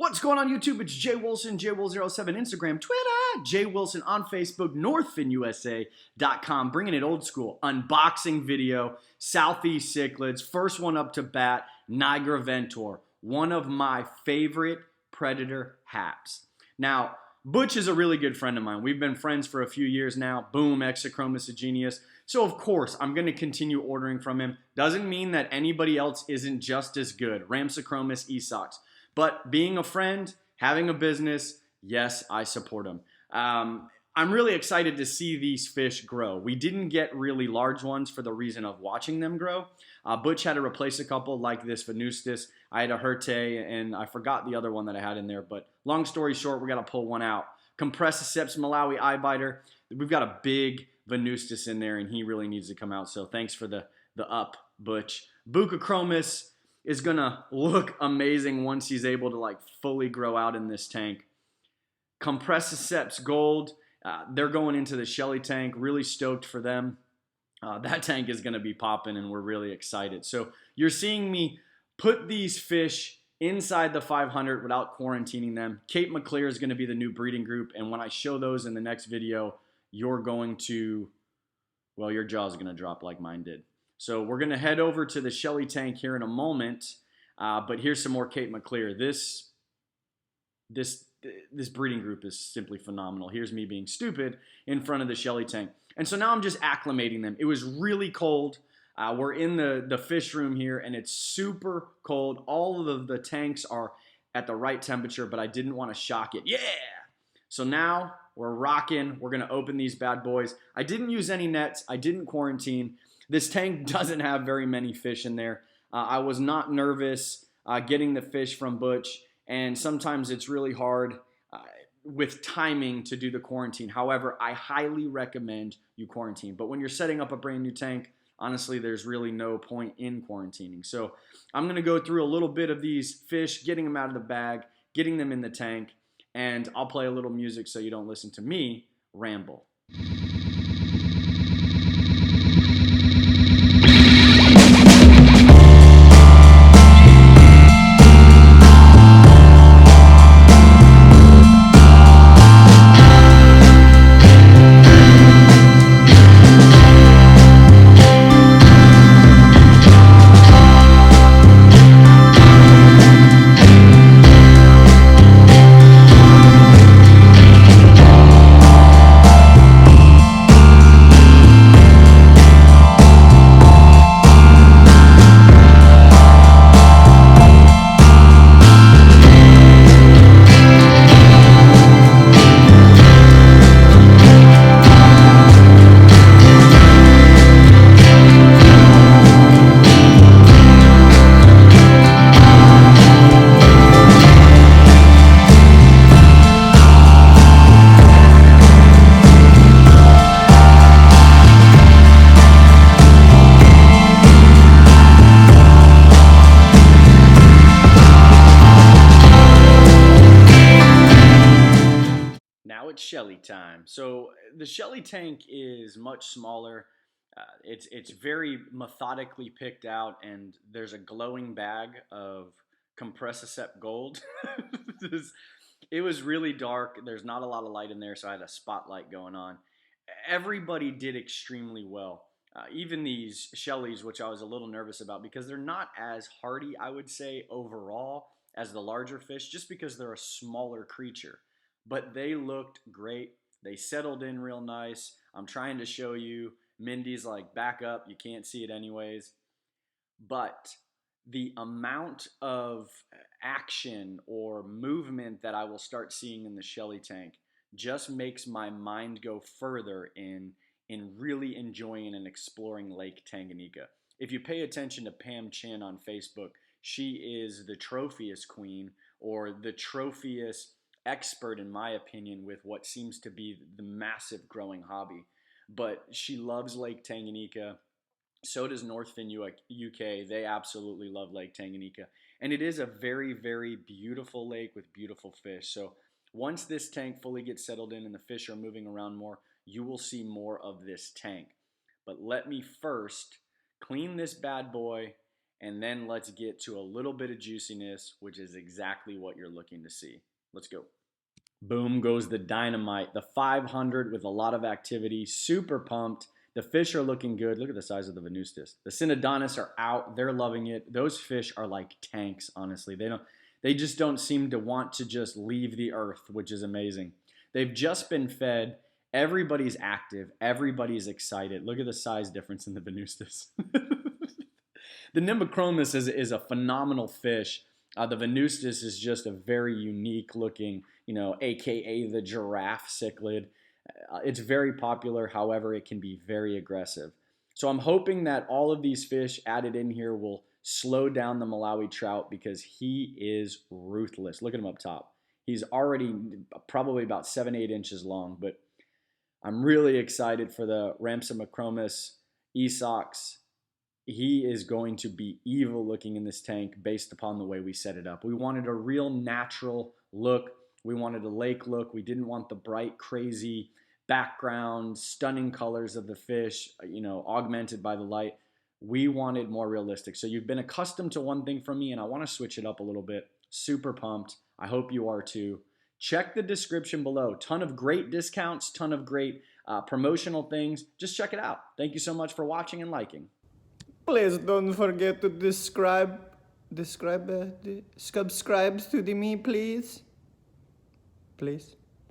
What's going on YouTube? It's Jay Wilson, JWill07, Instagram, Twitter, Jay Wilson on Facebook, northfinusa.com, bringing it old school. Unboxing video, Southeast cichlids, first one up to bat, Niagara Ventor, one of my favorite predator haps. Now, Butch is a really good friend of mine. We've been friends for a few years now. Boom, Exochromis genius. So of course, I'm going to continue ordering from him. Doesn't mean that anybody else isn't just as good. Ramsochromis esox. But being a friend, having a business, yes, I support him. I'm really excited to see these fish grow. We didn't get really large ones for the reason of watching them grow. Butch had to replace a couple like this venustus. I had a Herte, and I forgot the other one that I had in there. But long story short, we got to pull one out. Compressiceps Malawi eye biter. We've got a big venustus in there, and he really needs to come out. So thanks for the up, Butch. Buccochromis is gonna look amazing once he's able to like fully grow out in this tank. Compressiceps gold, they're going into the Shelly tank. Really stoked for them. That tank is gonna be popping, and we're really excited. So you're seeing me put these fish inside the 500 without quarantining them. Cape McClear is gonna be the new breeding group, and when I show those in the next video, you're going to, well, your jaw's gonna drop like mine did. So we're going to head over to the Shelly tank here in a moment, but here's some more Cape McClear. This breeding group is simply phenomenal. Here's me being stupid in front of the Shelly tank. And so now I'm just acclimating them. It was really cold. We're in the fish room here, and it's super cold. All of the tanks are at the right temperature, but I didn't want to shock it. Yeah! So now we're rocking. We're going to open these bad boys. I didn't use any nets. I didn't quarantine. This tank doesn't have very many fish in there. I was not nervous getting the fish from Butch, and sometimes it's really hard with timing to do the quarantine. However, I highly recommend you quarantine. But when you're setting up a brand new tank, honestly, there's really no point in quarantining. So I'm going to go through a little bit of these fish, getting them out of the bag, getting them in the tank, and I'll play a little music so you don't listen to me ramble. Now it's Shelly time. So the Shelly tank is much smaller. It's very methodically picked out, and there's a glowing bag of Compressiceps gold. It was really dark. There's not a lot of light in there, so I had a spotlight going on. Everybody did extremely well. Even these Shellys, which I was a little nervous about because they're not as hardy, I would say, overall as the larger fish, just because they're a smaller creature. But they looked great. They settled in real nice. I'm trying to show you. Mindy's like, back up. You can't see it anyways. But the amount of action or movement that I will start seeing in the Shelly tank just makes my mind go further in really enjoying and exploring Lake Tanganyika. If you pay attention to Pam Chin on Facebook, she is the Tropheus queen, or the Tropheus expert, in my opinion, with what seems to be the massive growing hobby. But she loves Lake Tanganyika. So does Northfin UK. They absolutely love Lake Tanganyika. And it is a very, very beautiful lake with beautiful fish. So once this tank fully gets settled in and the fish are moving around more, you will see more of this tank. But let me first clean this bad boy And then let's get to a little bit of juiciness, which is exactly what you're looking to see. Let's go. Boom goes the dynamite. The 500 with a lot of activity. Super pumped. The fish are looking good. Look at the size of the venustus. The synodontists are out. They're loving it. Those fish are like tanks, honestly. They just don't seem to want to just leave the earth, which is amazing. They've just been fed. Everybody's active. Everybody's excited. Look at the size difference in the venustus. The Nimbochromis is a phenomenal fish. The venustus is just a very unique looking, AKA the giraffe cichlid. It's very popular, however, it can be very aggressive. So I'm hoping that all of these fish added in here will slow down the Malawi trout because he is ruthless. Look at him up top. He's already probably about 7-8 inches long, but I'm really excited for the Ramsomachromis esox. He is going to be evil looking in this tank based upon the way we set it up. We wanted a real natural look. We wanted a lake look. We didn't want the bright, crazy background, stunning colors of the fish, augmented by the light. We wanted more realistic. So you've been accustomed to one thing from me, and I want to switch it up a little bit. Super pumped. I hope you are too. Check the description below. Ton of great discounts, ton of great promotional things. Just check it out. Thank you so much for watching and liking. Please don't forget to subscribe to me, please. Please.